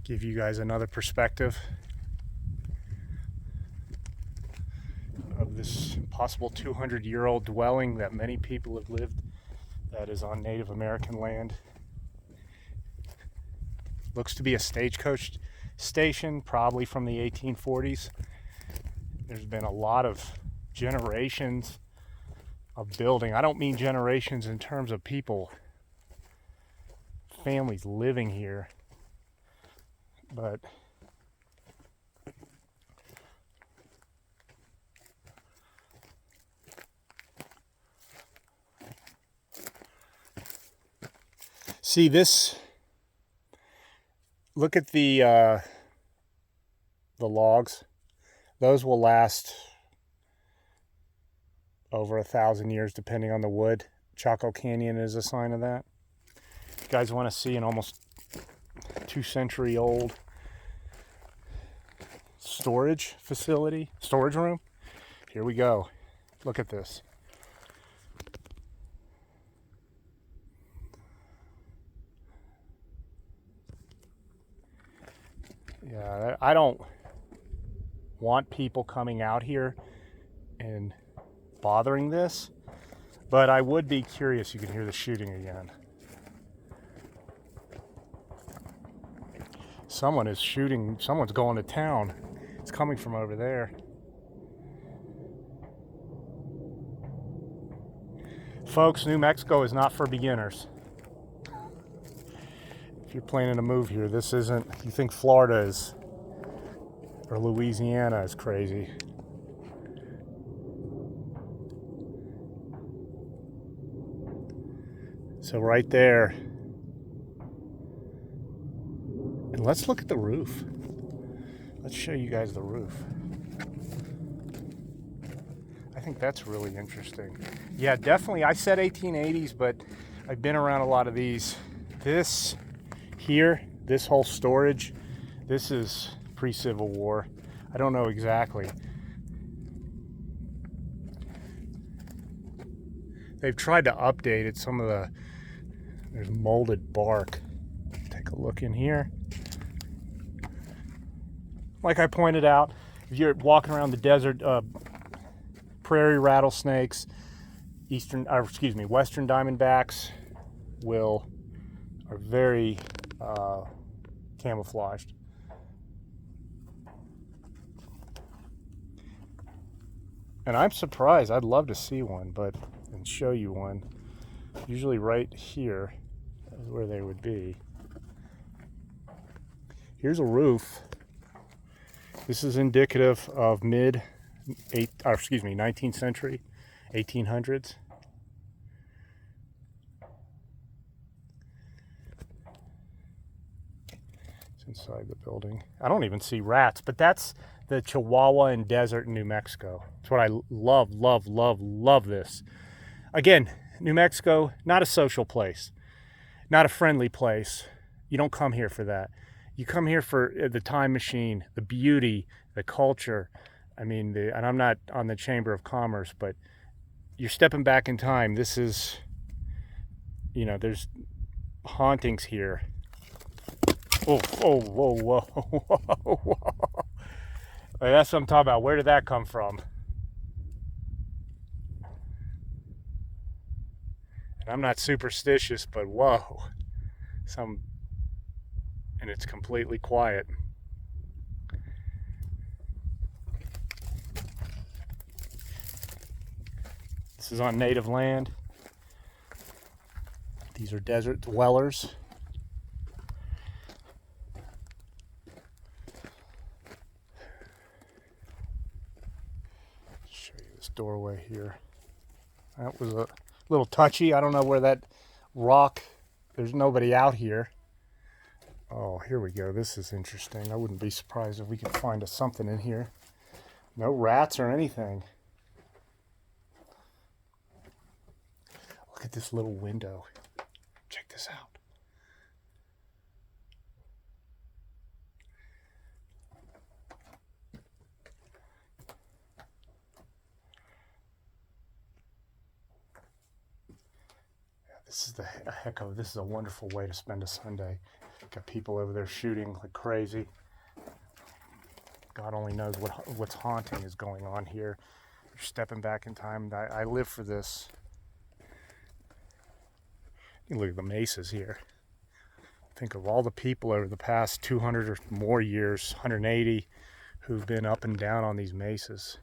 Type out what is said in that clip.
give you guys another perspective of this possible 200-year-old dwelling that many people have lived that is on Native American land. Looks to be a stagecoach station, probably from the 1840s. There's been a lot of generations of building. I don't mean generations in terms of people, families living here, but see this, look at the logs. Those will last over 1,000 years depending on the wood. Chaco Canyon is a sign of that. If you guys want to see an almost 2-century-old storage facility, storage room, here we go. Look at this. Yeah, I don't want people coming out here and bothering this, but I would be curious. You can hear the shooting again. Someone is shooting, someone's going to town. It's coming from over there. Folks, New Mexico is not for beginners. If you're planning to move here, this isn't, you think Florida is, or Louisiana is crazy. So right there, and let's look at the roof. Let's show you guys the roof. I think that's really interesting. Yeah, definitely, I said 1880s, but I've been around a lot of these. This here, this whole storage, this is pre-Civil War. I don't know exactly. They've tried to update it. Some of the, there's molded bark. Take a look in here. Like I pointed out, if you're walking around the desert, prairie rattlesnakes, western diamondbacks are very camouflaged. And I'm surprised. I'd love to see one, and show you one. Usually right here is where they would be. Here's a roof. This is indicative of 19th century, 1800s. It's inside the building. I don't even see rats, but that's the Chihuahua and desert in New Mexico. It's what I love, love, love, love this. Again, New Mexico, not a social place, not a friendly place. You don't come here for that. You come here for the time machine, the beauty, the culture. I mean, and I'm not on the Chamber of Commerce, but you're stepping back in time. This is, there's hauntings here. Oh, whoa, whoa, whoa, whoa. That's what I'm talking about. Where did that come from? And I'm not superstitious, but whoa. And it's completely quiet. This is on native land. These are desert dwellers. Show you this doorway here. That was a little touchy. I don't know where that rock, there's nobody out here. Oh, here we go. This is interesting. I wouldn't be surprised if we could find something in here. No rats or anything. Look at this little window. Check this out. This is a wonderful way to spend a Sunday. Got people over there shooting like crazy. God only knows what's haunting is going on here. You're stepping back in time. I live for this. You look at the mesas here. Think of all the people over the past 200 or more years, 180, who've been up and down on these mesas.